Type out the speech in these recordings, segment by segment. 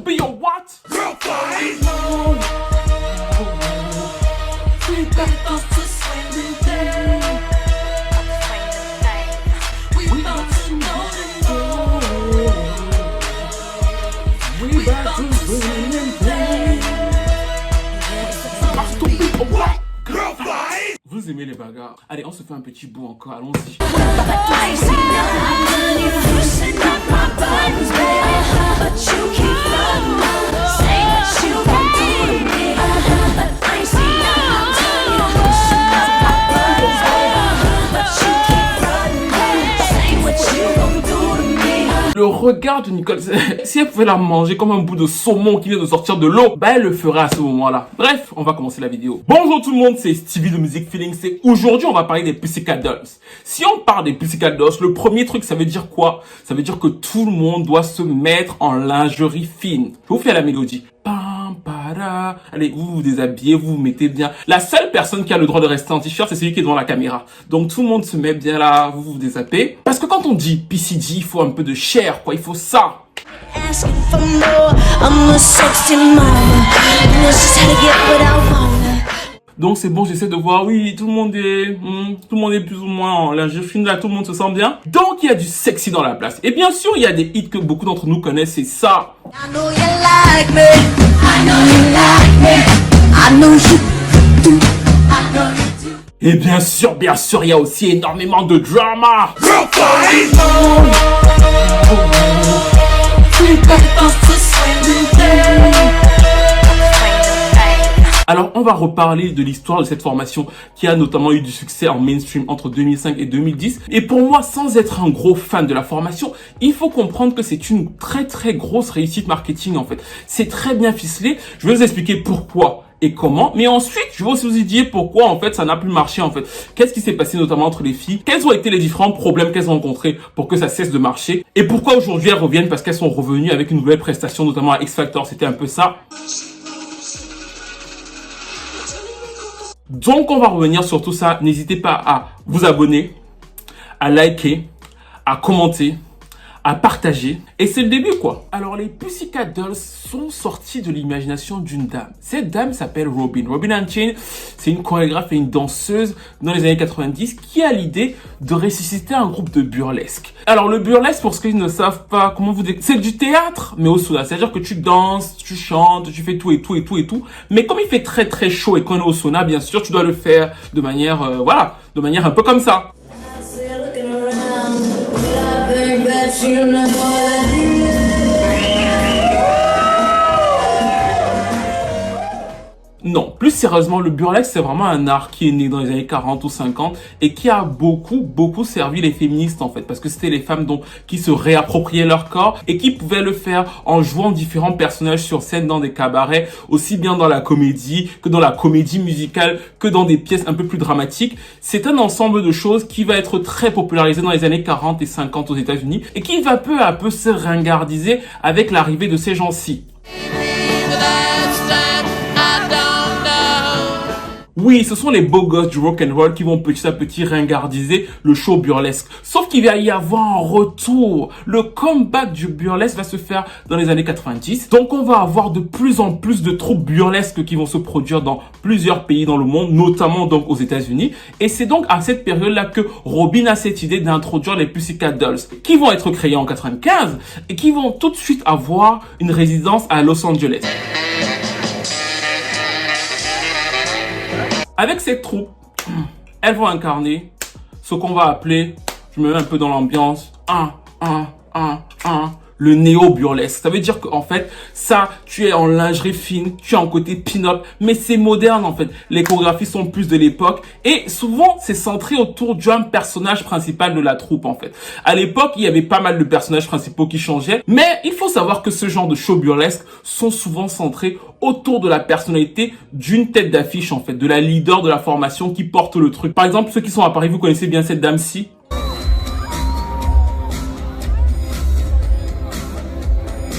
be your what? Girl fight. We got those to swing the day. We about to know the goal. We about to swing and play. About to be a what? Girl fight. Vous aimez les bagarres? Allez, on se fait un petit bout encore, allons-y. Le regard de Nicole, si elle pouvait la manger comme un bout de saumon qui vient de sortir de l'eau, bah elle le ferait à ce moment-là. Bref, on va commencer la vidéo. Bonjour tout le monde, c'est Stevie de Music Feelings et aujourd'hui on va parler des Pussycat Dolls. Si on parle des Pussycat Dolls, le premier truc ça veut dire quoi? Ça veut dire que tout le monde doit se mettre en lingerie fine. Je vous fais la mélodie. Allez, vous vous déshabillez, vous vous mettez bien. La seule personne qui a le droit de rester en t-shirt, c'est celui qui est devant la caméra. Donc tout le monde se met bien là, vous vous déshabillez. Parce que quand on dit PCD, il faut un peu de chair, quoi. Il faut ça. Donc c'est bon, j'essaie de voir, oui, tout le monde est plus ou moins en lingerie fine là, tout le monde se sent bien. Donc il y a du sexy dans la place. Et bien sûr, il y a des hits que beaucoup d'entre nous connaissent, c'est ça. I know you like me. I know you like me. I know you do. I know you do. Et bien sûr, il y a aussi énormément de drama. Alors, on va reparler de l'histoire de cette formation qui a notamment eu du succès en mainstream entre 2005 et 2010. Et pour moi, sans être un gros fan de la formation, il faut comprendre que c'est une très grosse réussite marketing en fait. C'est très bien ficelé. Je vais vous expliquer pourquoi et comment. Mais ensuite, je vais aussi vous dire pourquoi en fait ça n'a plus marché en fait. Qu'est-ce qui s'est passé notamment entre les filles? Quels ont été les différents problèmes qu'elles ont rencontrés pour que ça cesse de marcher? Et pourquoi aujourd'hui elles reviennent? Parce qu'elles sont revenues avec une nouvelle prestation, notamment à X Factor. C'était un peu ça. Donc, on va revenir sur tout ça. N'hésitez pas à vous abonner, à liker, à commenter, à partager. Et c'est le début, quoi. Alors, les Pussycat Dolls sont sortis de l'imagination d'une dame. Cette dame s'appelle Robin. Robin Unchained, c'est une chorégraphe et une danseuse dans les années 90 qui a l'idée de ressusciter un groupe de burlesque. Alors, le burlesque, pour ceux qui ne savent pas comment vous dire, c'est du théâtre, mais au sauna. C'est-à-dire que tu danses, tu chantes, tu fais tout et tout et tout et tout. Mais comme il fait très chaud et qu'on est au sauna, bien sûr, tu dois le faire de manière, de manière un peu comme ça. Non, plus sérieusement, le burlesque, c'est vraiment un art qui est né dans les années 40 ou 50 et qui a beaucoup servi les féministes en fait, parce que c'était les femmes donc qui se réappropriaient leur corps et qui pouvaient le faire en jouant différents personnages sur scène dans des cabarets, aussi bien dans la comédie que dans la comédie musicale, que dans des pièces un peu plus dramatiques. C'est un ensemble de choses qui va être très popularisé dans les années 40 et 50 aux États-Unis et qui va peu à peu se ringardiser avec l'arrivée de ces gens-ci. Oui, ce sont les beaux gosses du rock'n'roll qui vont petit à petit ringardiser le show burlesque. Sauf qu'il va y avoir un retour. Le comeback du burlesque va se faire dans les années 90. Donc on va avoir de plus en plus de troupes burlesques qui vont se produire dans plusieurs pays dans le monde, notamment donc aux États-Unis. Et c'est donc à cette période-là que Robin a cette idée d'introduire les Pussycat Dolls, qui vont être créés en 95 et qui vont tout de suite avoir une résidence à Los Angeles. Avec cette troupe, elles vont incarner ce qu'on va appeler, je me mets un peu dans l'ambiance, le néo-burlesque. Ça veut dire qu'en fait, ça, tu es en lingerie fine, tu es en côté pin-up, mais c'est moderne en fait. Les chorégraphies sont plus de l'époque et souvent, c'est centré autour d'un personnage principal de la troupe en fait. À l'époque, il y avait pas mal de personnages principaux qui changeaient, mais il faut savoir que ce genre de show burlesque sont souvent centrés autour de la personnalité d'une tête d'affiche en fait, de la leader de la formation qui porte le truc. Par exemple, ceux qui sont à Paris, vous connaissez bien cette dame-ci.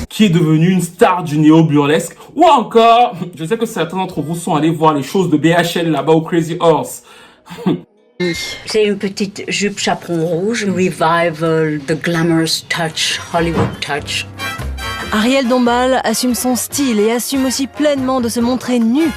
Qui est devenue une star du néo-burlesque. Ou encore, je sais que certains d'entre vous sont allés voir les choses de BHL là-bas au Crazy Horse. C'est une petite jupe chaperon rouge, revival, the glamorous touch, Hollywood touch. Ariel Dombal assume son style et assume aussi pleinement de se montrer nue.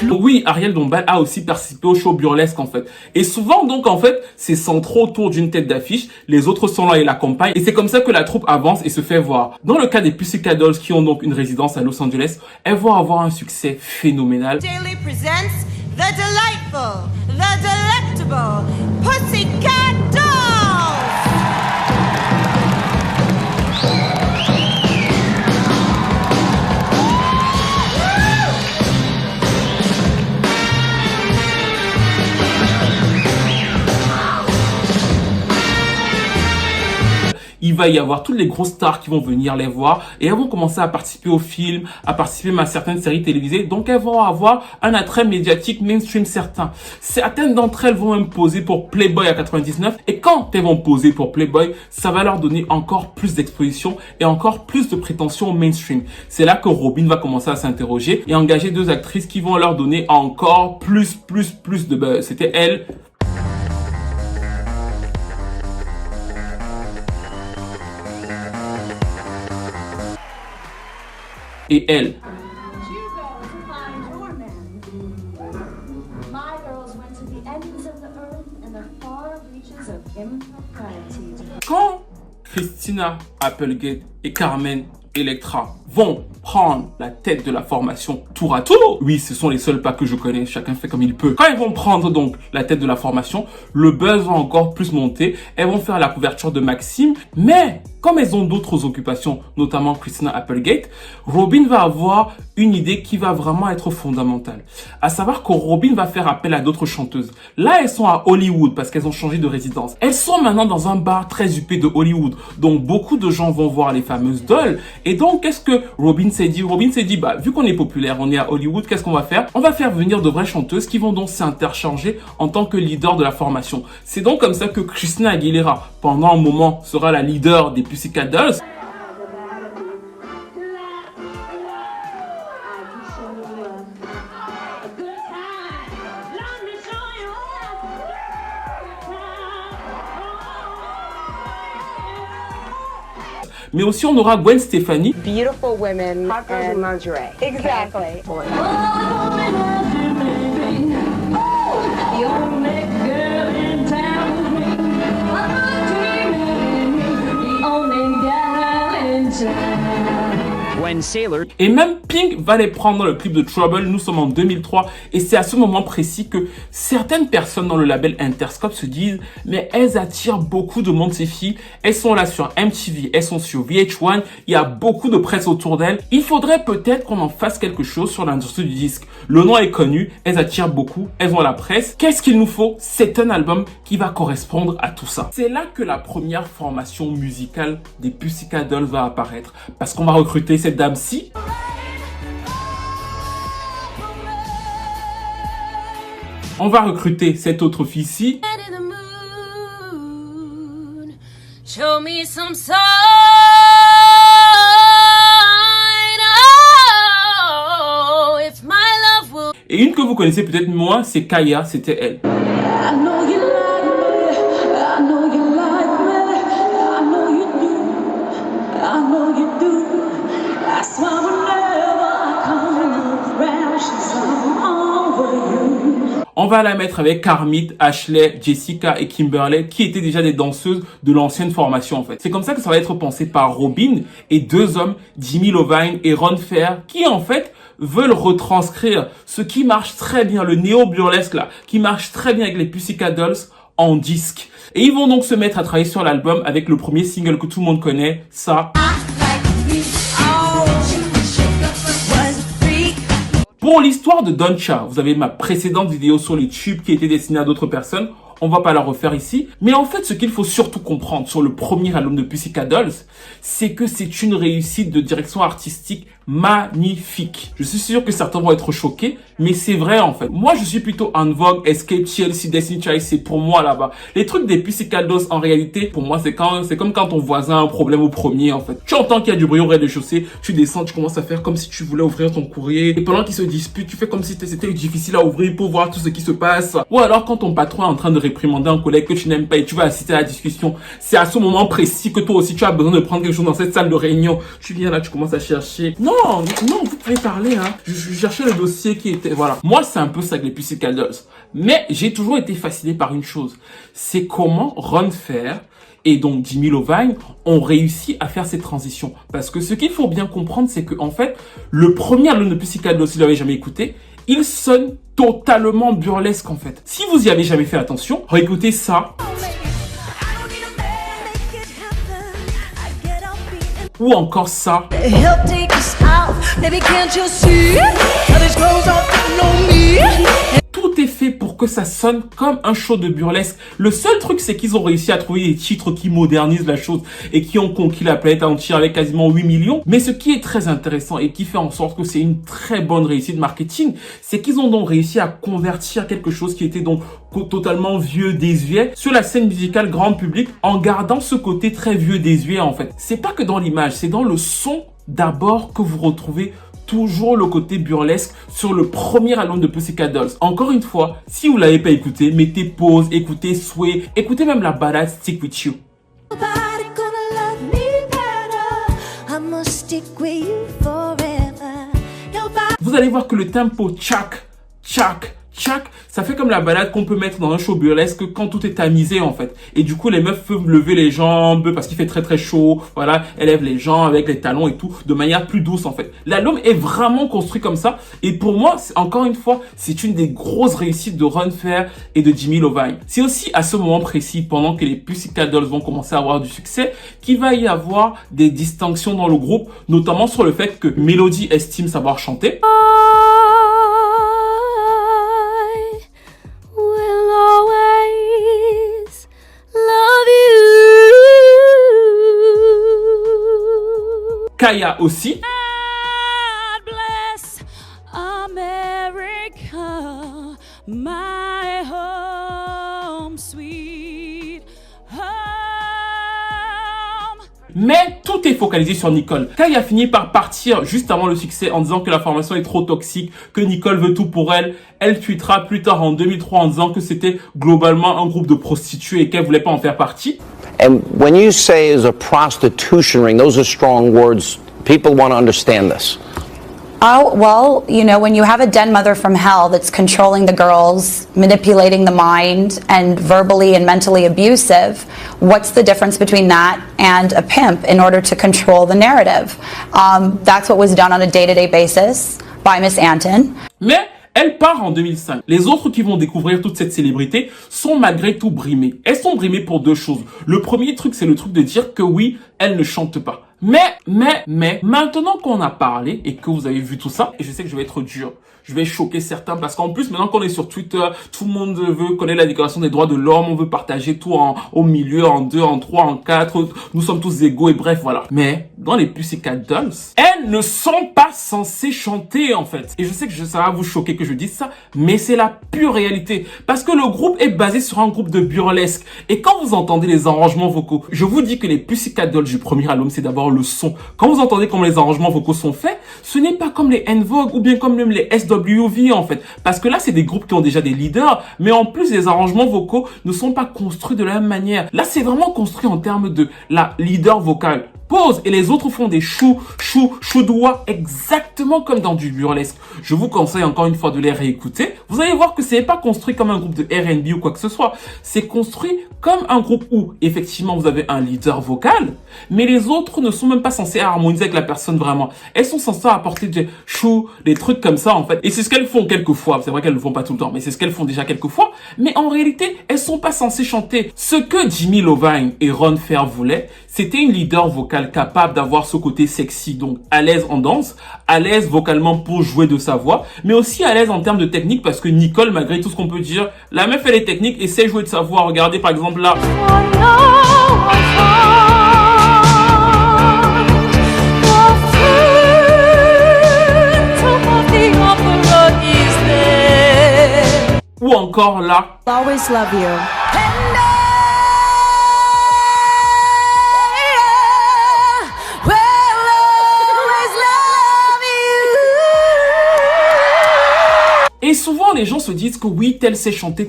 Oui, Ariel Dombal a aussi participé au show burlesque en fait. Et souvent donc en fait, c'est centré autour d'une tête d'affiche, les autres sont là et l'accompagnent. Et c'est comme ça que la troupe avance et se fait voir. Dans le cas des Pussycat Dolls qui ont donc une résidence à Los Angeles, elles vont avoir un succès phénoménal. Daily presents the delightful, the delectable Pussycat Dolls! Il va y avoir toutes les grosses stars qui vont venir les voir et elles vont commencer à participer au film, à participer à certaines séries télévisées. Donc elles vont avoir un attrait médiatique mainstream certain. Certaines d'entre elles vont même poser pour Playboy à 99 et quand elles vont poser pour Playboy, ça va leur donner encore plus d'exposition et encore plus de prétention au mainstream. C'est là que Robyn va commencer à s'interroger et engager 2 actrices qui vont leur donner encore plus de buzz. C'était elle. Et elle. Quand Christina Applegate et Carmen Electra vont prendre la tête de la formation tour à tour. Oui, ce sont les seuls pas que je connais, chacun fait comme il peut. Quand ils vont prendre donc la tête de la formation, le buzz va encore plus monter. Elles vont faire la couverture de Maxim, mais comme elles ont d'autres occupations, notamment Christina Applegate, Robyn va avoir une idée qui va vraiment être fondamentale. À savoir que Robyn va faire appel à d'autres chanteuses. Là, elles sont à Hollywood parce qu'elles ont changé de résidence. Elles sont maintenant dans un bar très huppé de Hollywood. Donc, beaucoup de gens vont voir les fameuses dolls. Et donc, qu'est-ce que Robyn s'est dit? Robyn s'est dit, bah, vu qu'on est populaire, on est à Hollywood, qu'est-ce qu'on va faire? On va faire venir de vraies chanteuses qui vont donc s'interchanger en tant que leader de la formation. C'est donc comme ça que Christina Aguilera, pendant un moment, sera la leader des Pussycat Dolls. Mais aussi on aura Gwen Stefani. Beautiful women and lingerie. Exactly. Et même Pink va les prendre dans le clip de Trouble. Nous sommes en 2003 et c'est à ce moment précis que certaines personnes dans le label Interscope se disent mais elles attirent beaucoup de monde ces filles. Elles sont là sur MTV, elles sont sur VH1, il y a beaucoup de presse autour d'elles. Il faudrait peut-être qu'on en fasse quelque chose sur l'industrie du disque. Le nom est connu, elles attirent beaucoup, elles ont la presse. Qu'est-ce qu'il nous faut? C'est un album qui va correspondre à tout ça. C'est là que la première formation musicale des Pussycat Dolls va apparaître parce qu'on va recruter cette dame-ci. On va recruter cette autre fille-ci. Show me some sign. Oh, if my love will. Et une que vous connaissez peut-être moins, c'est Kaya, c'était elle. I know you like me, I know you like me, I know you do, I know you do. That's why whenever I come around, she's all over you. On va la mettre avec Carmit, Ashley, Jessica et Kimberly, qui étaient déjà des danseuses de l'ancienne formation en fait. C'est comme ça que ça va être pensé par Robyn et 2 hommes, Jimmy Iovine et Ron Fair, qui en fait veulent retranscrire ce qui marche très bien, le néo-burlesque là, qui marche très bien avec les Pussycat Dolls en disque. Et ils vont donc se mettre à travailler sur l'album avec le premier single que tout le monde connaît, ça. Pour l'histoire de Doncha, vous avez ma précédente vidéo sur les tubes qui était destinée à d'autres personnes. On va pas la refaire ici. Mais en fait, ce qu'il faut surtout comprendre sur le premier album de Pussycat Dolls, c'est que c'est une réussite de direction artistique magnifique. Je suis sûr que certains vont être choqués, mais c'est vrai en fait. Moi, je suis plutôt En Vogue, Escape, Chelsea, Destiny Child, c'est pour moi là-bas. Les trucs des Pussycat Dolls, en réalité, pour moi, c'est comme quand ton voisin a un problème au premier en fait. Tu entends qu'il y a du bruit au rez-de-chaussée, tu descends, tu commences à faire comme si tu voulais ouvrir ton courrier. Et pendant qu'ils se disputent, tu fais comme si c'était difficile à ouvrir pour voir tout ce qui se passe. Ou alors quand ton patron est en train de réprimander un collègue que tu n'aimes pas et tu vas assister à la discussion. C'est à ce moment précis que toi aussi tu as besoin de prendre quelque chose dans cette salle de réunion. Tu viens là, tu commences à chercher. Non, vous pouvez parler, hein. Je cherchais le dossier qui était, voilà. Moi, c'est un peu ça avec les Pussycat Dolls. Mais j'ai toujours été fasciné par une chose. C'est comment Ron Fair et donc Jimmy Iovine ont réussi à faire cette transition. Parce que ce qu'il faut bien comprendre, c'est que en fait, le premier album de Pussycat Dolls, si vous l'avez jamais écouté, il sonne totalement burlesque en fait. Si vous y avez jamais fait attention, réécoutez ça. Ou encore ça. Tout est fait pour que ça sonne comme un show de burlesque. Le seul truc, c'est qu'ils ont réussi à trouver des titres qui modernisent la chose et qui ont conquis la planète entière avec quasiment 8 millions. Mais ce qui est très intéressant et qui fait en sorte que c'est une très bonne réussite marketing, c'est qu'ils ont donc réussi à convertir quelque chose qui était donc totalement vieux, désuet, sur la scène musicale grand public, en gardant ce côté très vieux, désuet en fait. C'est pas que dans l'image, c'est dans le son d'abord que vous retrouvez toujours le côté burlesque sur le premier album de Pussycat Dolls. Encore une fois, si vous l'avez pas écouté, mettez pause, écoutez Sway, écoutez même la balade Stick With You. Vous allez voir que le tempo tchac, tchac, tchac, ça fait comme la balade qu'on peut mettre dans un show burlesque quand tout est tamisé en fait. Et du coup, les meufs peuvent lever les jambes parce qu'il fait très très chaud. Voilà, elles lèvent les jambes avec les talons et tout, de manière plus douce en fait. L'album est vraiment construit comme ça. Et pour moi, encore une fois, c'est une des grosses réussites de Ron Fair et de Jimmy Iovine. C'est aussi à ce moment précis, pendant que les Pussycat Dolls vont commencer à avoir du succès, qu'il va y avoir des distinctions dans le groupe, notamment sur le fait que Melody estime savoir chanter. Kaya aussi. God bless America, my home, sweet home. Mais tout est focalisé sur Nicole. Kaya finit par partir juste avant le succès en disant que la formation est trop toxique, que Nicole veut tout pour elle. Elle tweetera plus tard en 2003 en disant que c'était globalement un groupe de prostituées et qu'elle voulait pas en faire partie. And when you say is a prostitution ring, those are strong words. People want to understand this. Oh, well, you know, when you have a den mother from hell that's controlling the girls, manipulating the mind, and verbally and mentally abusive, what's the difference between that and a pimp in order to control the narrative? That's what was done on a day-to-day basis by Miss Anton. Mais elle part en 2005. Les autres qui vont découvrir toute cette célébrité sont malgré tout brimées. Elles sont brimées pour deux choses. Le premier truc, c'est le truc de dire que oui, elle ne chante pas. Mais, maintenant qu'on a parlé et que vous avez vu tout ça, et je sais que je vais être dur, je vais choquer certains parce qu'en plus, maintenant qu'on est sur Twitter, tout le monde veut connaître la déclaration des droits de l'homme, on veut partager tout au milieu, en 2, en 3, en 4, nous sommes tous égaux et bref, voilà. Mais, dans les Pussycat Dolls, elles ne sont pas censées chanter, en fait. Et je sais que ça va vous choquer que je dise ça, mais c'est la pure réalité. Parce que le groupe est basé sur un groupe de burlesque. Et quand vous entendez les arrangements vocaux, je vous dis que les Pussycat Dolls du premier album, c'est d'abord le son. Quand vous entendez comment les arrangements vocaux sont faits, ce n'est pas comme les En Vogue ou bien comme même les SWV en fait. Parce que là, c'est des groupes qui ont déjà des leaders, mais en plus, les arrangements vocaux ne sont pas construits de la même manière. Là, c'est vraiment construit en termes de la leader vocale. Pause, et les autres font des chou-doigts exactement comme dans du burlesque. Je vous conseille encore une fois de les réécouter. Vous allez voir que c'est pas construit comme un groupe de R&B ou quoi que ce soit. C'est construit comme un groupe où, effectivement, vous avez un leader vocal, mais les autres ne sont même pas censés harmoniser avec la personne vraiment. Elles sont censées apporter des trucs comme ça, en fait. Et c'est ce qu'elles font quelquefois. C'est vrai qu'elles le font pas tout le temps, mais c'est ce qu'elles font déjà quelquefois. Mais en réalité, elles sont pas censées chanter. Ce que Jimmy Iovine et Ron Fair voulaient, c'était une leader vocale capable d'avoir ce côté sexy, donc à l'aise en danse, à l'aise vocalement pour jouer de sa voix, mais aussi à l'aise en termes de technique, parce que Nicole, malgré tout ce qu'on peut dire, la meuf elle est technique et sait jouer de sa voix. Regardez par exemple là. Ou encore là. Always love you. Et souvent, souvent les gens se disent que oui, tel sait chanter,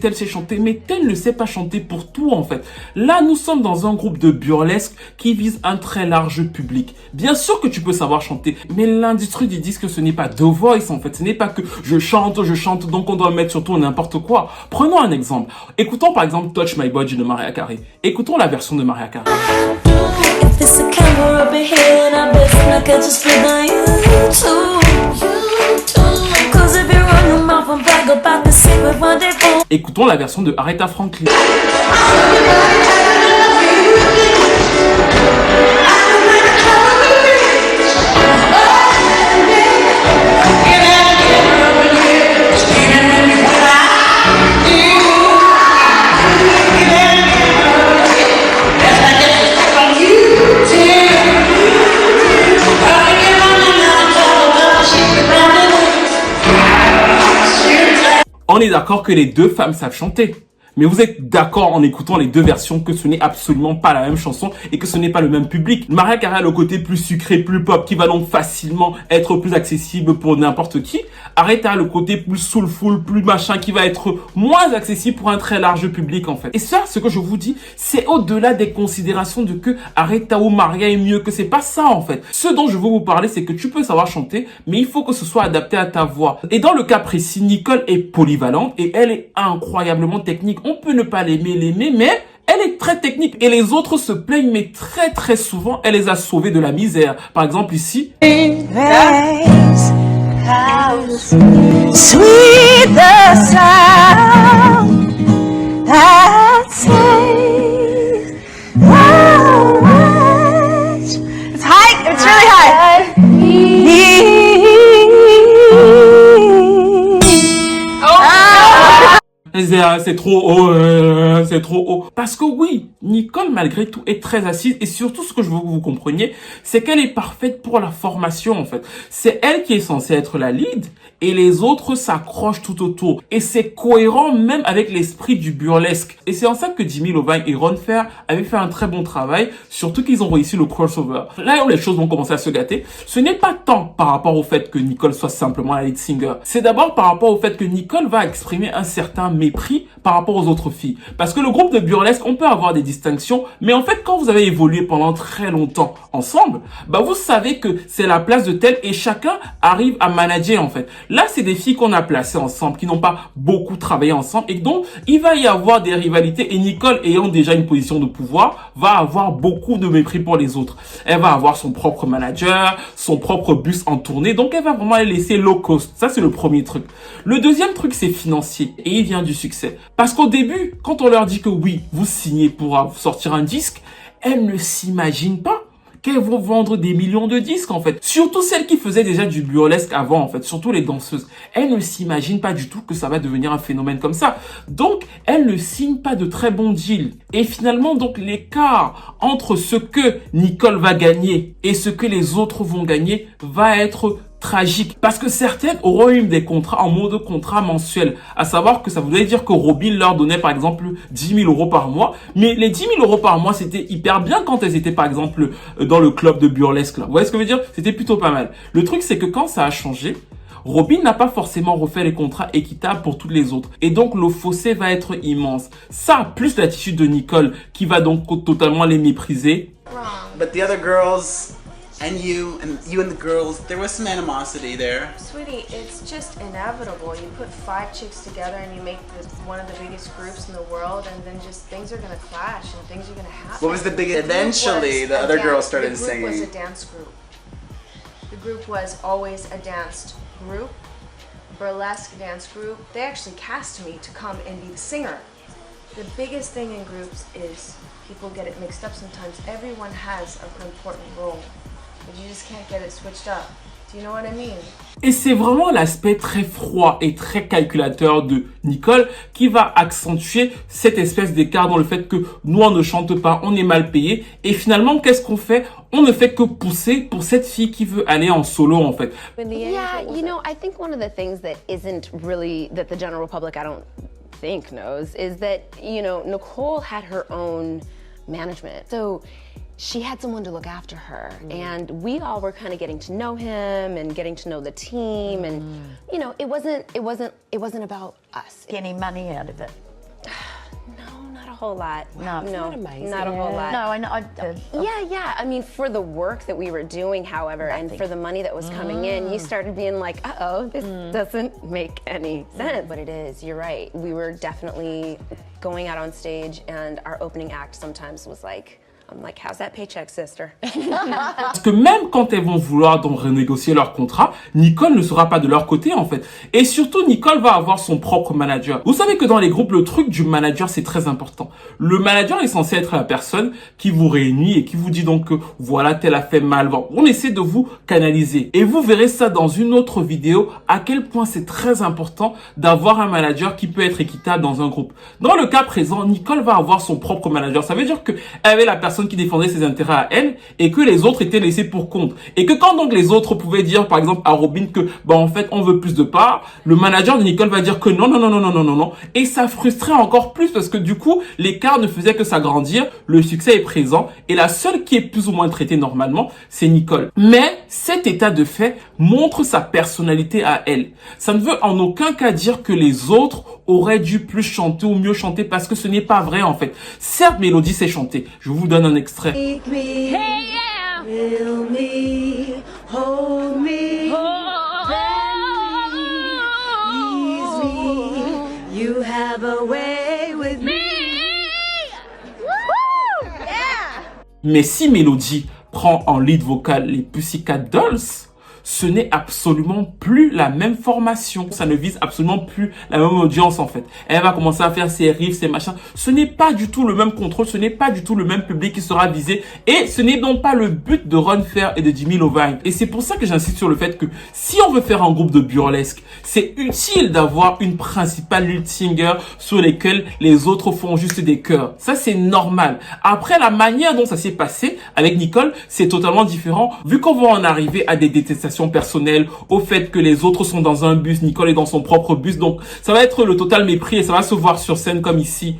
mais tel ne sait pas chanter pour tout en fait. Là, nous sommes dans un groupe de burlesque qui vise un très large public. Bien sûr que tu peux savoir chanter, mais l'industrie du disque, ce n'est pas The Voice en fait. Ce n'est pas que je chante, donc on doit mettre surtout n'importe quoi. Prenons un exemple. Écoutons par exemple Touch My Body de Mariah Carey. Écoutons la version de Mariah Carey. Écoutons la version de Aretha Franklin. On est d'accord que les deux femmes savent chanter. Mais vous êtes d'accord en écoutant les deux versions que ce n'est absolument pas la même chanson et que ce n'est pas le même public. Mariah Carey a le côté plus sucré, plus pop, qui va donc facilement être plus accessible pour n'importe qui. Aretha a le côté plus soulful, plus machin, qui va être moins accessible pour un très large public en fait. Et ça, ce que je vous dis, c'est au-delà des considérations de que Aretha ou Mariah est mieux, que c'est pas ça en fait. Ce dont je veux vous parler, c'est que tu peux savoir chanter, mais il faut que ce soit adapté à ta voix. Et dans le cas précis, Nicole est polyvalente et elle est incroyablement technique. On peut ne pas l'aimer, mais elle est très technique. Et les autres se plaignent, mais très souvent, elle les a sauvés de la misère. Par exemple, ici. Sweet the sound that says, it's high, it's really high. C'est trop haut, c'est trop haut. Parce que oui, Nicole, malgré tout, est très assise. Et surtout, ce que je veux que vous compreniez, c'est qu'elle est parfaite pour la formation, en fait. C'est elle qui est censée être la lead. Et les autres s'accrochent tout autour. Et c'est cohérent même avec l'esprit du burlesque. Et c'est en ça que Jimmy Iovine et Ron Fair avaient fait un très bon travail. Surtout qu'ils ont réussi le crossover. Là où les choses vont commencer à se gâter, ce n'est pas tant par rapport au fait que Nicole soit simplement la lead singer. C'est d'abord par rapport au fait que Nicole va exprimer un certain mépris par rapport aux autres filles. Parce que le groupe de burlesque, on peut avoir des distinctions, mais en fait, quand vous avez évolué pendant très longtemps ensemble, bah vous savez que c'est la place de telle et chacun arrive à manager en fait. Là, c'est des filles qu'on a placées ensemble, qui n'ont pas beaucoup travaillé ensemble et donc il va y avoir des rivalités et Nicole, ayant déjà une position de pouvoir, va avoir beaucoup de mépris pour les autres. Elle va avoir son propre manager, son propre bus en tournée, donc elle va vraiment les laisser low cost. Ça, c'est le premier truc. Le deuxième truc, c'est financier et il vient du succès. Parce qu'au début, quand on leur dit que oui, vous signez pour sortir un disque, elles ne s'imaginent pas qu'elles vont vendre des millions de disques en fait. Surtout celles qui faisaient déjà du burlesque avant en fait, surtout les danseuses. Elles ne s'imaginent pas du tout que ça va devenir un phénomène comme ça. Donc, elles ne signent pas de très bons deals. Et finalement, donc, l'écart entre ce que Nicole va gagner et ce que les autres vont gagner va être tragique. Parce que certaines auront eu des contrats en mode contrat mensuel. À savoir que ça voudrait dire que Robin leur donnait par exemple 10 000 euros par mois. Mais les 10 000 euros par mois, c'était hyper bien quand elles étaient par exemple dans le club de burlesque là. Vous voyez ce que je veux dire? C'était plutôt pas mal. Le truc, c'est que quand ça a changé, Robin n'a pas forcément refait les contrats équitables pour toutes les autres. Et donc, le fossé va être immense. Ça, plus l'attitude de Nicole, qui va donc totalement les mépriser. But the other girls and you and the girls, there was some animosity there. Sweetie, it's just inevitable. You put 5 chicks together and you make one of the biggest groups in the world, and then just things are gonna clash and things are gonna happen. What was the big? Eventually, the other girls started singing. The group was a dance group. The group was always a dance group, burlesque dance group. They actually cast me to come and be the singer. The biggest thing in groups is people get it mixed up sometimes. Everyone has an important role. But you just can't get it switched up. Do you know what I mean? Et c'est vraiment l'aspect très froid et très calculateur de Nicole qui va accentuer cette espèce d'écart dans le fait que nous, on ne chante pas, on est mal payé. Et finalement, qu'est-ce qu'on fait? On ne fait que pousser pour cette fille qui veut aller en solo, en fait. Yeah, you know, I think one of the things that isn't really, that the general public, I don't think knows, is that, you know, Nicole had her own management. So she had someone to look after her, and we all were kind of getting to know him and getting to know the team, and you know, it wasn't about us. Any money out of it? No, not a whole lot. No, not a whole lot. No, I know. Yeah. I mean, for the work that we were doing, however, and for the money that was coming in, you started being like, uh-oh, this doesn't make any sense. But it is, you're right. We were definitely going out on stage, and our opening act sometimes was like, I'm like, how's that paycheck, sister? Parce que même quand elles vont vouloir donc renégocier leur contrat, Nicole ne sera pas de leur côté en fait. Et surtout, Nicole va avoir son propre manager. Vous savez que dans les groupes, le truc du manager, c'est très important. Le manager est censé être la personne qui vous réunit et qui vous dit donc que voilà, tel a fait mal. Bon, on essaie de vous canaliser. Et vous verrez ça dans une autre vidéo, à quel point c'est très important d'avoir un manager qui peut être équitable dans un groupe. Dans le cas présent, Nicole va avoir son propre manager. Ça veut dire qu'elle avait la personne qui défendait ses intérêts à elle et que les autres étaient laissés pour compte. Et que quand donc les autres pouvaient dire par exemple à Robin que en fait on veut plus de parts, le manager de Nicole va dire que non. Et ça frustrait encore plus parce que du coup l'écart ne faisait que s'agrandir, le succès est présent et la seule qui est plus ou moins traitée normalement c'est Nicole. Mais cet état de fait montre sa personnalité à elle. Ça ne veut en aucun cas dire que les autres auraient dû plus chanter ou mieux chanter parce que ce n'est pas vrai en fait. Certes, Mélodie sait chanter. Je vous donne un extrait. Hey, yeah. Feel me, hold me, ease me. You have a way with me. Yeah. Mais si Mélodie prend en lead vocal les Pussycat Dolls, ce n'est absolument plus la même formation. Ça ne vise absolument plus la même audience en fait. Elle va commencer à faire ses riffs, ses machins. Ce n'est pas du tout le même contrôle, ce n'est pas du tout le même public qui sera visé. Et ce n'est donc pas le but de Ron Fair et de Jimmy Lovine. Et c'est pour ça que j'insiste sur le fait que si on veut faire un groupe de burlesque, c'est utile d'avoir une principale lead singer sur lesquelles les autres font juste des chœurs. Ça c'est normal. Après, la manière dont ça s'est passé avec Nicole, c'est totalement différent. Vu qu'on va en arriver à des détestations personnelle, au fait que les autres sont dans un bus, Nicole est dans son propre bus, donc ça va être le total mépris et ça va se voir sur scène comme ici.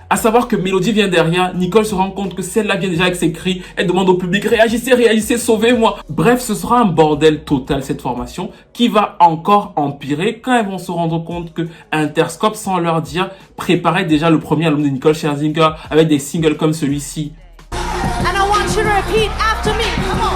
À savoir que Mélodie vient derrière, Nicole se rend compte que celle-là vient déjà avec ses cris, elle demande au public réagissez, sauvez-moi. Bref, ce sera un bordel total cette formation qui va encore empirer quand elles vont se rendre compte que Interscope, sans leur dire, préparait déjà le premier album de Nicole Scherzinger avec des singles comme celui-ci. And I want you to repeat after me. Come on.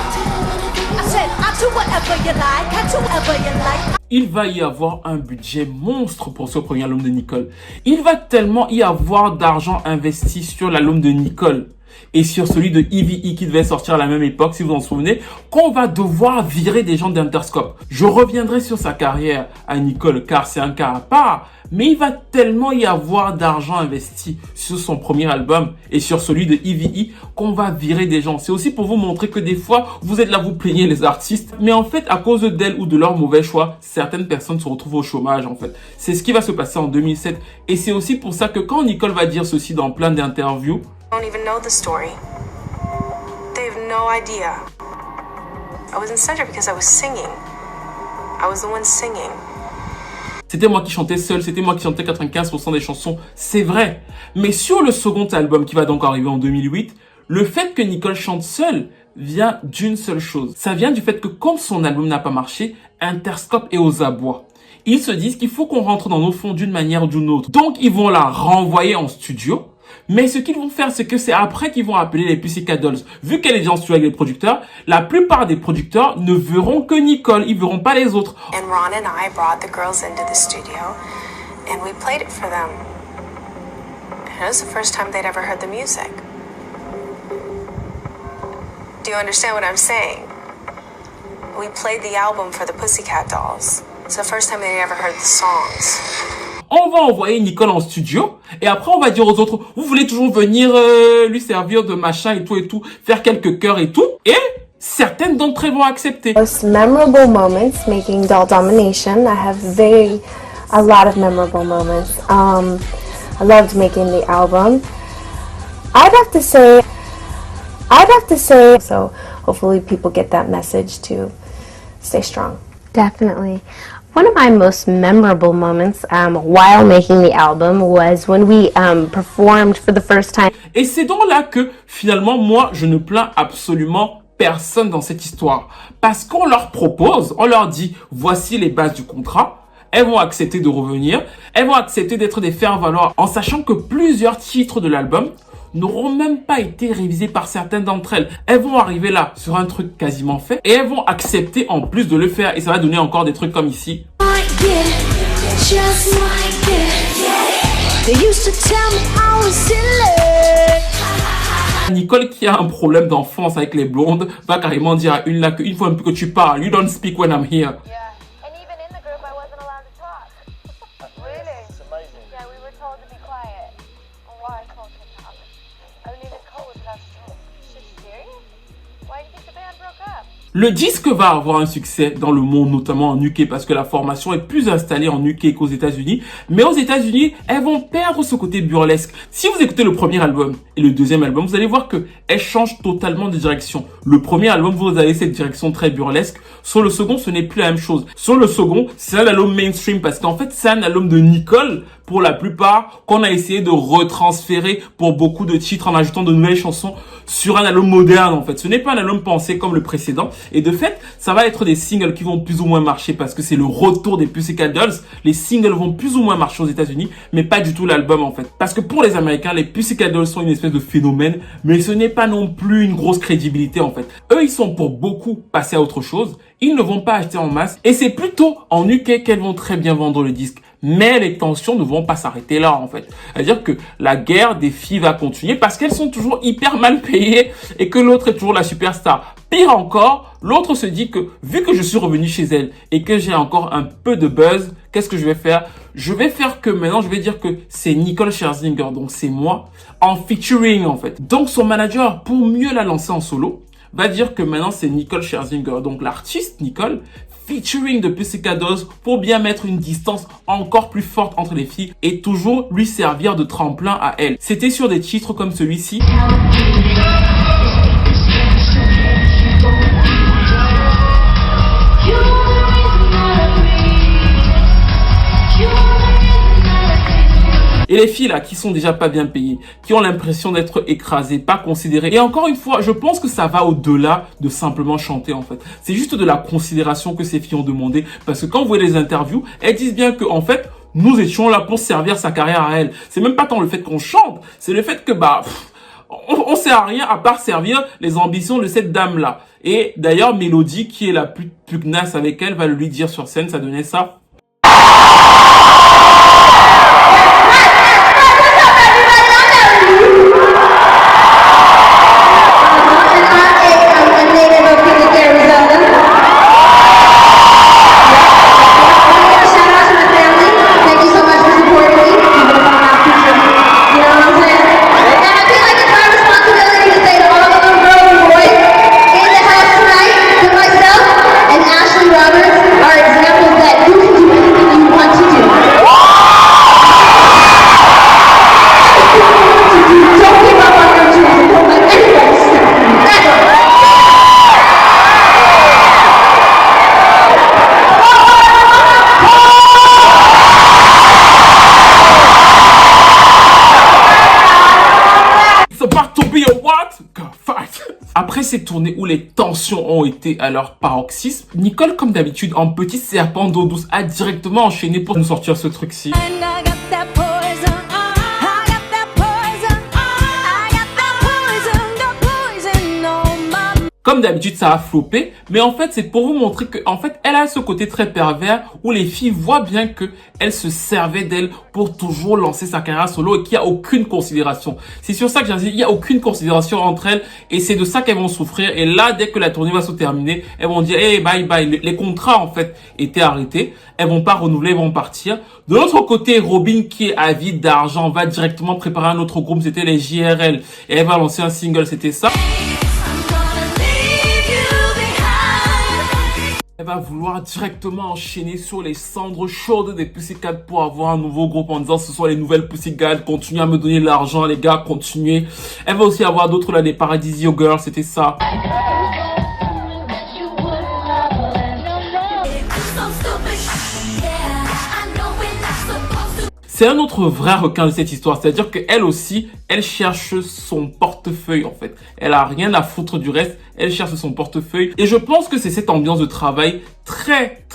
I said, I do whatever you like. I do whatever you like. Il va y avoir un budget monstre pour ce premier album de Nicole. Il va tellement y avoir d'argent investi sur l'album de Nicole et sur celui de EVE qui devait sortir à la même époque, si vous en souvenez, qu'on va devoir virer des gens d'Interscope. Je reviendrai sur sa carrière à Nicole car c'est un cas à part, mais il va tellement y avoir d'argent investi sur son premier album et sur celui de EVE qu'on va virer des gens. C'est aussi pour vous montrer que des fois, vous êtes là, vous plaignez les artistes, mais en fait, à cause d'elles ou de leurs mauvais choix, certaines personnes se retrouvent au chômage en fait. C'est ce qui va se passer en 2007 et c'est aussi pour ça que quand Nicole va dire ceci dans plein d'interviews, don't even know the story. They have no idea. I was in center because I was singing. I was the one singing. C'était moi qui chantais seul, c'était moi qui chantais 95% des chansons, c'est vrai. Mais sur le second album qui va donc arriver en 2008, le fait que Nicole chante seule vient d'une seule chose. Ça vient du fait que comme son album n'a pas marché, Interscope est aux abois. Ils se disent qu'il faut qu'on rentre dans nos fonds d'une manière ou d'une autre. Donc ils vont la renvoyer en studio. Mais ce qu'ils vont faire, c'est que c'est après qu'ils vont appeler les Pussycat Dolls. Vu qu'elle est déjà en studio avec les producteurs, la plupart des producteurs ne verront que Nicole, ils verront pas les autres. And Ron and I brought the girls into the studio and we played it for them. And it was the first time they'd ever heard the music. Do you understand what I'm saying? We played the album for the Pussycat Dolls. It's the first time they ever heard the songs. On va envoyer Nicole en studio et après on va dire aux autres, vous voulez toujours venir lui servir de machin et tout, faire quelques chœurs et tout. Et certaines d'entre elles vont accepter. Most memorable moments making Doll Domination. I have a lot of memorable moments. I loved making the album. I'd have to say, so hopefully people get that message to stay strong. Definitely. One of my most memorable moments while making the album was when we performed for the first time. Et c'est donc là que finalement moi je ne plains absolument personne dans cette histoire. Parce qu'on leur propose, on leur dit voici les bases du contrat. Elles vont accepter de revenir. Elles vont accepter d'être des faire-valoir en sachant que plusieurs titres de l'album n'auront même pas été révisés par certaines d'entre elles. Elles vont arriver là sur un truc quasiment fait et elles vont accepter en plus de le faire. Et ça va donner encore des trucs comme ici. Nicole qui a un problème d'enfance avec les blondes va carrément dire à une là qu'une fois un peu que tu parles, you don't speak when I'm here. Le disque va avoir un succès dans le monde, notamment en UK, parce que la formation est plus installée en UK qu'aux États-Unis. Mais aux États-Unis, elles vont perdre ce côté burlesque. Si vous écoutez le premier album et le deuxième album, vous allez voir que elles changent totalement de direction. Le premier album, vous avez cette direction très burlesque. Sur le second, ce n'est plus la même chose. Sur le second, c'est un album mainstream, parce qu'en fait, c'est un album de Nicole, pour la plupart, qu'on a essayé de retransférer pour beaucoup de titres en ajoutant de nouvelles chansons sur un album moderne, en fait. Ce n'est pas un album pensé comme le précédent. Et de fait, ça va être des singles qui vont plus ou moins marcher parce que c'est le retour des Pussycat Dolls. Les singles vont plus ou moins marcher aux États-Unis, mais pas du tout l'album, en fait. Parce que pour les Américains, les Pussycat Dolls sont une espèce de phénomène, mais ce n'est pas non plus une grosse crédibilité, en fait. Eux, ils sont pour beaucoup passés à autre chose. Ils ne vont pas acheter en masse. Et c'est plutôt en UK qu'elles vont très bien vendre le disque. Mais les tensions ne vont pas s'arrêter là, en fait. C'est-à-dire que la guerre des filles va continuer parce qu'elles sont toujours hyper mal payées et que l'autre est toujours la superstar. Pire encore, l'autre se dit que vu que je suis revenu chez elle et que j'ai encore un peu de buzz, qu'est-ce que je vais faire? Je vais faire que maintenant, je vais dire que c'est Nicole Scherzinger, donc c'est moi, en featuring, en fait. Donc son manager, pour mieux la lancer en solo, va dire que maintenant c'est Nicole Scherzinger, donc l'artiste Nicole, featuring de Pussycat Dolls pour bien mettre une distance encore plus forte entre les filles et toujours lui servir de tremplin à elle. C'était sur des titres comme celui-ci. Et les filles là, qui sont déjà pas bien payées, qui ont l'impression d'être écrasées, pas considérées. Et encore une fois, je pense que ça va au-delà de simplement chanter, en fait. C'est juste de la considération que ces filles ont demandé. Parce que quand vous voyez les interviews, elles disent bien que, en fait, nous étions là pour servir sa carrière à elle. C'est même pas tant le fait qu'on chante, c'est le fait que, on sert à rien à part servir les ambitions de cette dame-là. Et d'ailleurs, Mélodie, qui est la plus pugnace avec elle, va le lui dire sur scène, ça donnait ça. Après ces tournées où les tensions ont été à leur paroxysme, Nicole, comme d'habitude, en petit serpent d'eau douce, a directement enchaîné pour nous sortir ce truc-ci. Comme d'habitude, ça a floppé, mais en fait, c'est pour vous montrer que, en fait, elle a ce côté très pervers où les filles voient bien que elle se servait d'elle pour toujours lancer sa carrière solo et qu'il n'y a aucune considération. C'est sur ça que j'insiste, il n'y a aucune considération entre elles et c'est de ça qu'elles vont souffrir. Et là, dès que la tournée va se terminer, elles vont dire, hey, bye bye. Les contrats, en fait, étaient arrêtés. Elles vont pas renouveler, elles vont partir. De l'autre côté, Robin, qui est avide d'argent, va directement préparer un autre groupe. C'était les JRL. Et elle va lancer un single, c'était ça. Elle va vouloir directement enchaîner sur les cendres chaudes des Pussycat pour avoir un nouveau groupe en disant ce sont les nouvelles Pussycat, continuez à me donner de l'argent les gars, continuez. Elle va aussi avoir d'autres là, les Paradisio Girls, c'était ça. C'est un autre vrai requin de cette histoire, c'est-à-dire qu'elle aussi, elle cherche son portefeuille en fait. Elle a rien à foutre du reste, elle cherche son portefeuille. Et je pense que c'est cette ambiance de travail très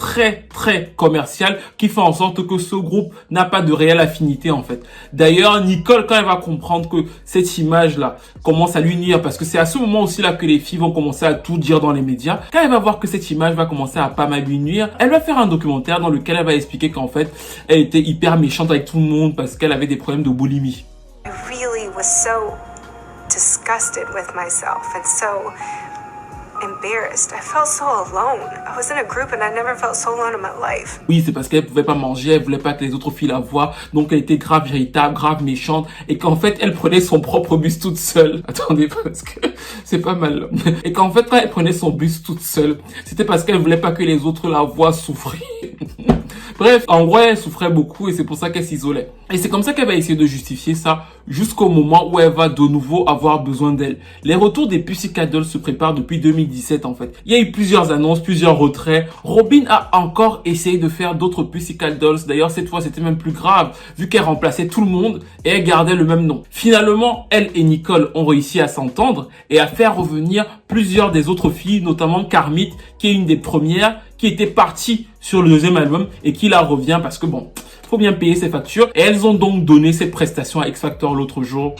commerciale qui fait en sorte que ce groupe n'a pas de réelle affinité en fait. D'ailleurs, Nicole, quand elle va comprendre que cette image-là commence à lui nuire, parce que c'est à ce moment aussi là que les filles vont commencer à tout dire dans les médias, quand elle va voir que cette image va commencer à pas mal lui nuire, elle va faire un documentaire dans lequel elle va expliquer qu'en fait, elle était hyper méchante avec tout le monde parce qu'elle avait des problèmes de boulimie. I really was so disgusted with myself and so embarrassed. I felt so alone. I was in a group and I never felt so alone in my life. Oui, c'est parce qu'elle pouvait pas manger, elle voulait pas que les autres filles la voient, donc elle était grave irritable, grave méchante, et qu'en fait, elle prenait son propre bus toute seule. Attendez, parce que c'est pas mal. Et qu'en fait, quand elle prenait son bus toute seule, c'était parce qu'elle voulait pas que les autres la voient souffrir. Bref, en gros, elle souffrait beaucoup et c'est pour ça qu'elle s'isolait. Et c'est comme ça qu'elle va essayer de justifier ça jusqu'au moment où elle va de nouveau avoir besoin d'elle. Les retours des Pussycat Dolls se préparent depuis 2017 en fait. Il y a eu plusieurs annonces, plusieurs retraits. Robin a encore essayé de faire d'autres Pussycat Dolls. D'ailleurs, cette fois, c'était même plus grave vu qu'elle remplaçait tout le monde et elle gardait le même nom. Finalement, elle et Nicole ont réussi à s'entendre et à faire revenir plusieurs des autres filles, notamment Carmit, qui est une des premières, qui était partie sur le deuxième album et qui la revient parce que bon, faut bien payer ses factures. Et elles ont donc donné cette prestation à X Factor l'autre jour.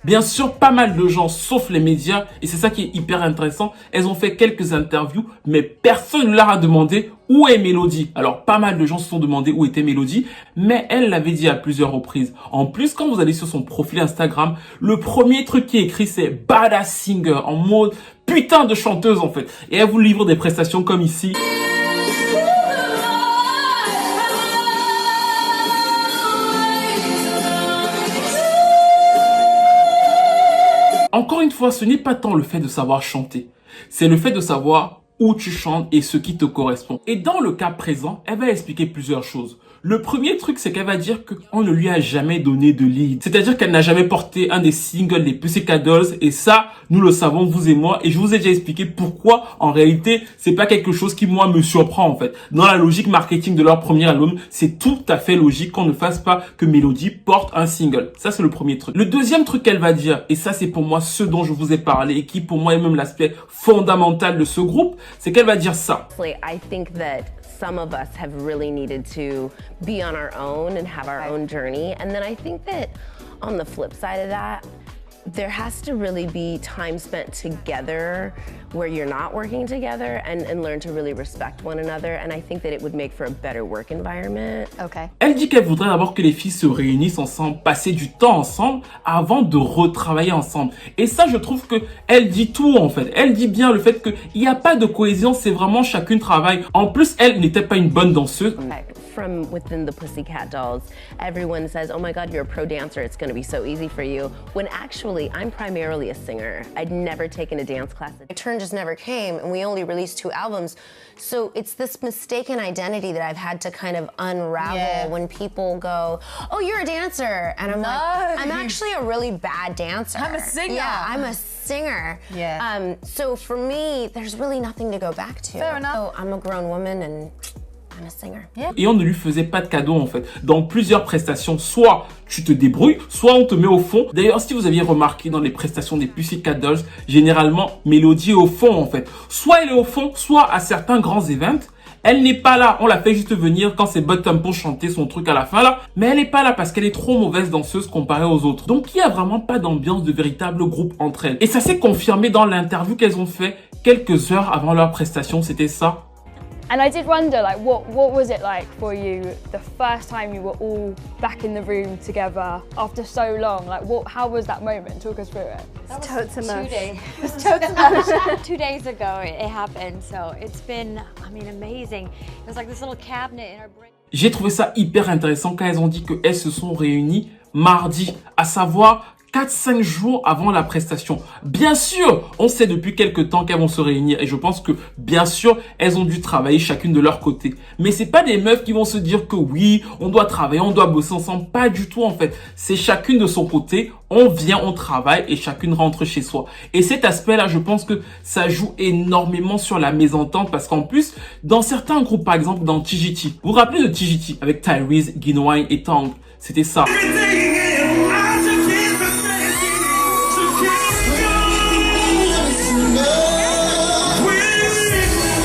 Bien sûr, pas mal de gens, sauf les médias, et c'est ça qui est hyper intéressant, elles ont fait quelques interviews, mais personne ne leur a demandé où est Mélodie. Alors, pas mal de gens se sont demandé où était Mélodie, mais elle l'avait dit à plusieurs reprises. En plus, quand vous allez sur son profil Instagram, le premier truc qui est écrit, c'est Badass Singer, en mode putain de chanteuse en fait. Et elle vous livre des prestations comme ici. Encore une fois, ce n'est pas tant le fait de savoir chanter, c'est le fait de savoir où tu chantes et ce qui te correspond. Et dans le cas présent, elle va expliquer plusieurs choses. Le premier truc, c'est qu'elle va dire qu'on ne lui a jamais donné de lead. C'est-à-dire qu'elle n'a jamais porté un des singles des Pussycat Dolls. Et ça, nous le savons, vous et moi. Et je vous ai déjà expliqué pourquoi, en réalité, c'est pas quelque chose qui, moi, me surprend, en fait. Dans la logique marketing de leur premier album, c'est tout à fait logique qu'on ne fasse pas que Mélodie porte un single. Ça, c'est le premier truc. Le deuxième truc qu'elle va dire, et ça, c'est pour moi ce dont je vous ai parlé et qui, pour moi, est même l'aspect fondamental de ce groupe, c'est qu'elle va dire ça. I think that some of us have really needed to be on our own and have our own journey. And then I think that on the flip side of that, there has to really be time spent together where you're not working together and learn to really respect one another. And I think that it would make for a better work environment. Okay. Elle dit qu'elle voudrait d'abord que les filles se réunissent ensemble, passer du temps ensemble avant de retravailler ensemble. Et ça, je trouve que elle dit tout en fait. Elle dit bien le fait qu'il n'y a pas de cohésion, c'est vraiment chacune travaille. En plus, elle n'était pas une bonne danseuse. From within the Pussycat Dolls, everyone says, oh my God, you're a pro dancer, it's gonna be so easy for you. When actually, I'm primarily a singer. I'd never taken a dance class. My turn just never came, and we only released 2 albums. So it's this mistaken identity that I've had to kind of unravel when people go, oh, you're a dancer. And I'm like, I'm actually a really bad dancer. I'm a singer. Yeah, I'm a singer. Yeah. So for me, there's really nothing to go back to. Fair enough. So I'm a grown woman and I'm a singer. Yeah. Et on ne lui faisait pas de cadeau en fait. Dans plusieurs prestations, soit tu te débrouilles, soit on te met au fond. D'ailleurs, si vous aviez remarqué dans les prestations des Pussycat Dolls, généralement, Mélodie est au fond en fait. Soit elle est au fond, soit à certains grands events, Elle n'est pas là. On l'a fait juste venir quand c'est Bottempo chanter son truc à la fin là. Mais elle n'est pas là parce qu'elle est trop mauvaise danseuse comparée aux autres. Donc il n'y a vraiment pas d'ambiance de véritable groupe entre elles. Et ça s'est confirmé dans l'interview qu'elles ont fait quelques heures avant leur prestation. C'était ça. And I did wonder, like, what was it like for you the first time you were all back in the room together after so long? Like, how was that moment? Talk us through it. That was 2 days. It was totes emotional. 2 days ago it happened, so it's been, I mean, amazing. It was like this little cabinet in our brain. J'ai trouvé ça hyper intéressant quand elles ont dit qu'elles se sont réunies mardi, à savoir 4-5 jours avant la prestation. Bien sûr, on sait depuis quelques temps qu'elles vont se réunir et je pense que, bien sûr, elles ont dû travailler chacune de leur côté. Mais c'est pas des meufs qui vont se dire que oui, on doit travailler, on doit bosser ensemble. Pas du tout, en fait. C'est chacune de son côté. On vient, on travaille et chacune rentre chez soi. Et cet aspect-là, je pense que ça joue énormément sur la mésentente parce qu'en plus, dans certains groupes, par exemple, dans TGT, vous vous rappelez de TGT avec Tyrese, Ginuwine et Tongue? C'était ça.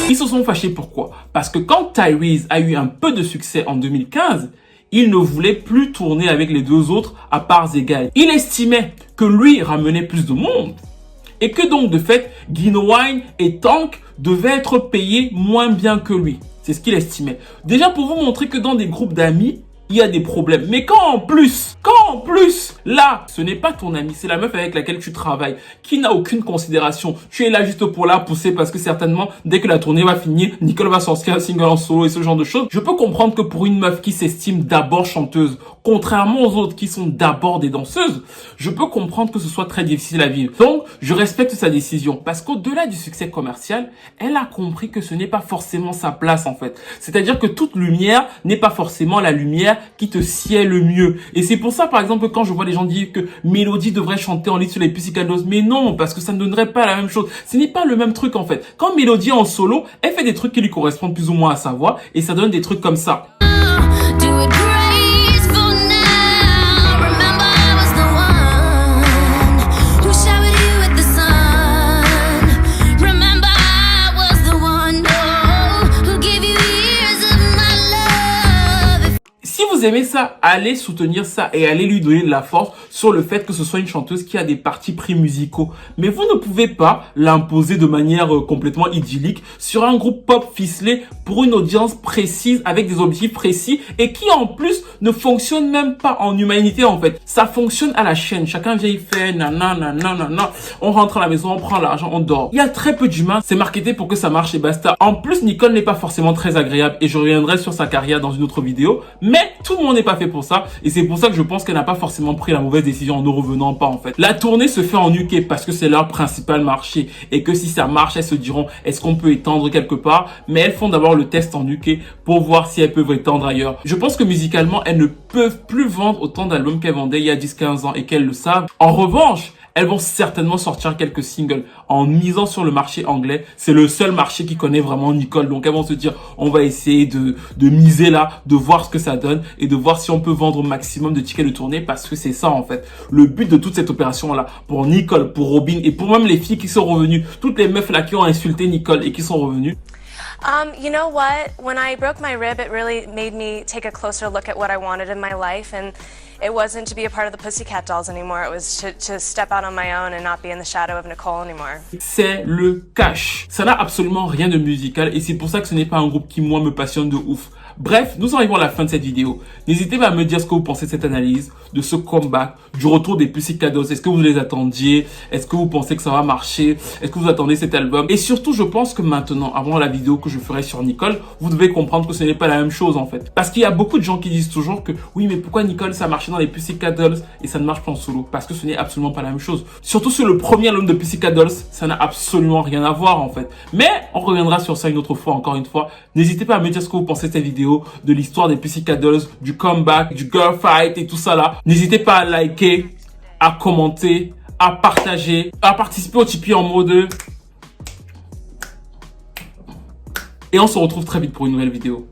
Ils se sont fâchés pourquoi? Parce que quand Tyrese a eu un peu de succès en 2015, il ne voulait plus tourner avec les deux autres à parts égales. Il estimait que lui ramenait plus de monde et que donc de fait, Ginuwine et Tongue devaient être payés moins bien que lui. C'est ce qu'il estimait. Déjà pour vous montrer que dans des groupes d'amis, il y a des problèmes. Mais quand en plus, là, ce n'est pas ton ami, c'est la meuf avec laquelle tu travailles, qui n'a aucune considération. Tu es là juste pour la pousser parce que certainement, dès que la tournée va finir, Nicole va sortir un single en solo et ce genre de choses. Je peux comprendre que pour une meuf qui s'estime d'abord chanteuse, contrairement aux autres qui sont d'abord des danseuses, je peux comprendre que ce soit très difficile à vivre. Donc, je respecte sa décision parce qu'au-delà du succès commercial, elle a compris que ce n'est pas forcément sa place en fait. C'est-à-dire que toute lumière n'est pas forcément la lumière qui te sied le mieux. Et c'est pour ça, par exemple, quand je vois des gens dire que Mélodie devrait chanter en lead sur les Pussycat Dolls, mais non, parce que ça ne donnerait pas la même chose. Ce n'est pas le même truc en fait. Quand Mélodie est en solo, elle fait des trucs qui lui correspondent plus ou moins à sa voix et ça donne des trucs comme ça. Si vous aimez ça, allez soutenir ça et allez lui donner de la force sur le fait que ce soit une chanteuse qui a des partis pris musicaux. Mais vous ne pouvez pas l'imposer de manière complètement idyllique sur un groupe pop ficelé pour une audience précise avec des objectifs précis et qui en plus ne fonctionne même pas en humanité en fait. Ça fonctionne à la chaîne. Chacun vient y faire nanana. On rentre à la maison, on prend l'argent, on dort. Il y a très peu d'humains. C'est marketé pour que ça marche et basta. En plus, Nicole n'est pas forcément très agréable et je reviendrai sur sa carrière dans une autre vidéo. Mais tout le monde n'est pas fait pour ça et c'est pour ça que je pense qu'elle n'a pas forcément pris la mauvaise décision en ne revenant pas en fait. La tournée se fait en UK parce que c'est leur principal marché et que si ça marche, elles se diront est-ce qu'on peut étendre quelque part, mais elles font d'abord le test en UK pour voir si elles peuvent étendre ailleurs. Je pense que musicalement, elles ne peuvent plus vendre autant d'albums qu'elles vendaient il y a 10-15 ans et qu'elles le savent. En revanche, elles vont certainement sortir quelques singles en misant sur le marché anglais. C'est le seul marché qui connaît vraiment Nicole. Donc elles vont se dire, on va essayer de miser là, de voir ce que ça donne et de voir si on peut vendre au maximum de tickets de tournée parce que c'est ça en fait. Le but de toute cette opération là, pour Nicole, pour Robin et pour même les filles qui sont revenues, toutes les meufs là qui ont insulté Nicole et qui sont revenues. You know what? When I broke my rib, it really made me take a closer look at what I wanted in my life, and it wasn't to be a part of the Pussycat Dolls anymore. It was to step out on my own and not be in the shadow of Nicole anymore. C'est le cash. Ça n'a absolument rien de musical et c'est pour ça que ce n'est pas un groupe qui, moi, me passionne de ouf. Bref, nous arrivons à la fin de cette vidéo. N'hésitez pas à me dire ce que vous pensez de cette analyse, de ce comeback, du retour des Pussycat Dolls. Est-ce que vous les attendiez? Est-ce que vous pensez que ça va marcher? Est-ce que vous attendez cet album? Et surtout, je pense que maintenant, avant la vidéo que je ferai sur Nicole, vous devez comprendre que ce n'est pas la même chose en fait. Parce qu'il y a beaucoup de gens qui disent toujours que oui, mais pourquoi Nicole ça marchait dans les Pussycat Dolls et ça ne marche pas en solo? Parce que ce n'est absolument pas la même chose. Surtout sur le premier album de Pussycat Dolls, ça n'a absolument rien à voir en fait. Mais on reviendra sur ça une autre fois, encore une fois. N'hésitez pas à me dire ce que vous pensez de cette vidéo, de l'histoire des Pussycat Dolls, du comeback, du girl fight et tout ça là. N'hésitez pas à liker, à commenter, à partager, à participer au Tipeee en mode... Et on se retrouve très vite pour une nouvelle vidéo.